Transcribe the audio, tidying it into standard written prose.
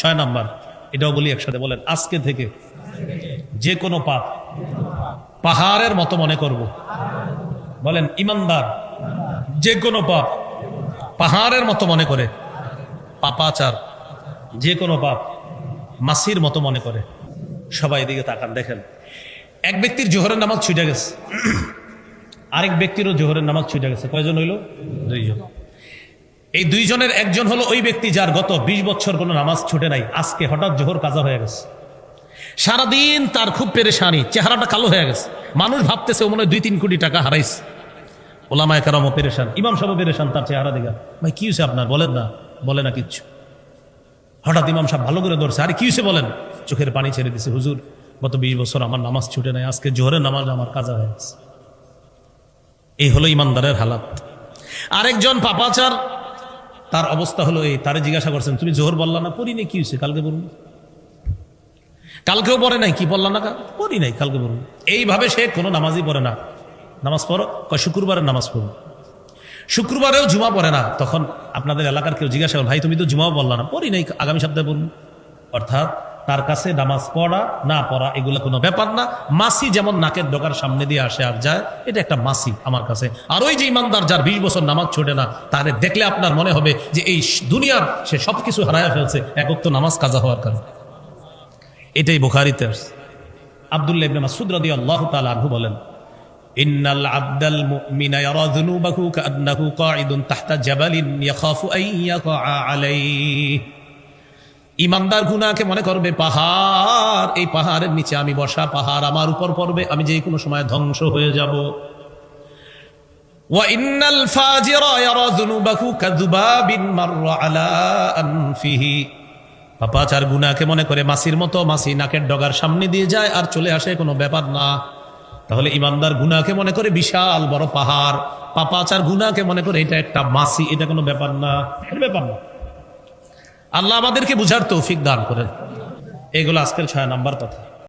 6 number, এটাও বলি একসাথে, বলেন আজকে থেকে যে কোনো পাপ পাহাড়ের মতো মনে করব। বলেন ইমানদার যে কোনো পাপ পাহাড়ের মতো মনে করে, পাপাচার যে কোনো পাপ মাসির মতো মনে করে। সবাই এদিকে তাকান, দেখেন এক ব্যক্তির জোহরের নামাজ ছুটে গেছে, আরেক ব্যক্তিরও জোহরের নামাজ ছুটে গেছে। কয়জন হইল? 2 জন। এই 2 জনের একজন হলো ওই ব্যক্তি যার গত 20 বছর কোনো নামাজ ছুটে নাই, আজকে হঠাৎ জোহর কাজা হয়ে গেছে। সারাদিন তার খুব পেরেশানি, চেহারাটা কালো হয়ে গেছে, মানুষ ভাবতেছে ও মনে হয় 2-3 কোটি টাকা হারাইছে। ওলামায়ে কেরামও পেরেশান, ইমাম সাহেব পেরেশান তার চেহারা দেখে। ভাই কি হয়েছে আপনার? বলেন না, বলে না কিচ্ছু। হঠাৎ ইমাম সাহেব ভালো করে ধরছে, আরে কি হয়েছে বলেন। চোখের পানি ছেড়ে দিছে, হুজুর গত 20 বছর আমার নামাজ ছুটে নাই, আজকে জোহরের নামাজ আমার কাজা হয়ে গেছে। এই হলো ইমানদারের হালাত। আরেকজন পাপাচার, তার অবস্থা হলো এই, তারে জিজ্ঞাসা করছেন তুমি জোহর বললা না? পড়ি নাই। কি হয়েছে? কালকে বলুন। কালকেও পড়ে নাই। কি বললা না? পড়ি নাই, কালকে বলুন। এইভাবে সে কোনো নামাজই পড়ে না। নামাজ পড়ো, কয় শুক্রবারের নামাজ পড়ো। শুক্রবারেও জুমা পড়ে না। তখন আপনাদের এলাকার কেউ জিজ্ঞাসা করেন ভাই তুমি তো জুমাও বললা না? পড়ি নাই, আগামী সপ্তাহে পড়ুন। অর্থাৎ তার কাছে নামাজ পড়া না পড়া এগুলো কোনো ব্যাপার না। মাসি যেমন নাকের ডগার সামনে দিয়ে আসে আর যায়, এটা একটা মাসি আমার কাছে। আর ওই যে ইমানদার যার 20 বছর নামাজ ছোটে না, তারে দেখলে আপনার মনে হবে যে এই দুনিয়ার সে সবকিছু হারায় ফেলছে এক ওয়াক্ত নামাজ কাজা হওয়ার কারণে। এটাই বুখারীতে আছে। আব্দুল্লাহ ইবনে মাসউদ রাদিয়াল্লাহু তাআলা আনহু বলেন, ইন্নাল আবদাল মুমিনা ইয়ারা যুনুবাহু কাআন্নাহু কাঈদুন তাহতা জাবালিন ইয়াখাফু আন ইয়াকা আলাইহি। ইমানদার গুনাহকে মনে করবে পাহাড়, এই পাহাড়ের নিচে আমি বসা, পাহাড় আমার উপর পড়বে, আমি যে কোনো সময় ধ্বংস হয়ে যাব। ওয়া ইন্নাল ফাজিরা ইয়ারা যুনুবাহু কাযুবাবিন মাররা আলা আনফিহি। পাপাচার গুনাহকে মনে করে মাছির মতো, মাছি নাকের ডগার সামনে দিয়ে যায় আর চলে আসে, কোনো ব্যাপার না। তাহলে ইমানদার গুনাহকে মনে করে বিশাল বড় পাহাড়, পাপাচার গুনাহকে মনে করে এটা একটা মাছি, এটা কোনো ব্যাপার না, ব্যাপার না। আল্লাহ আমাদেরকে বুঝার তৌফিক দান করেন। এগুলো আজকের 6 নাম্বার কথা।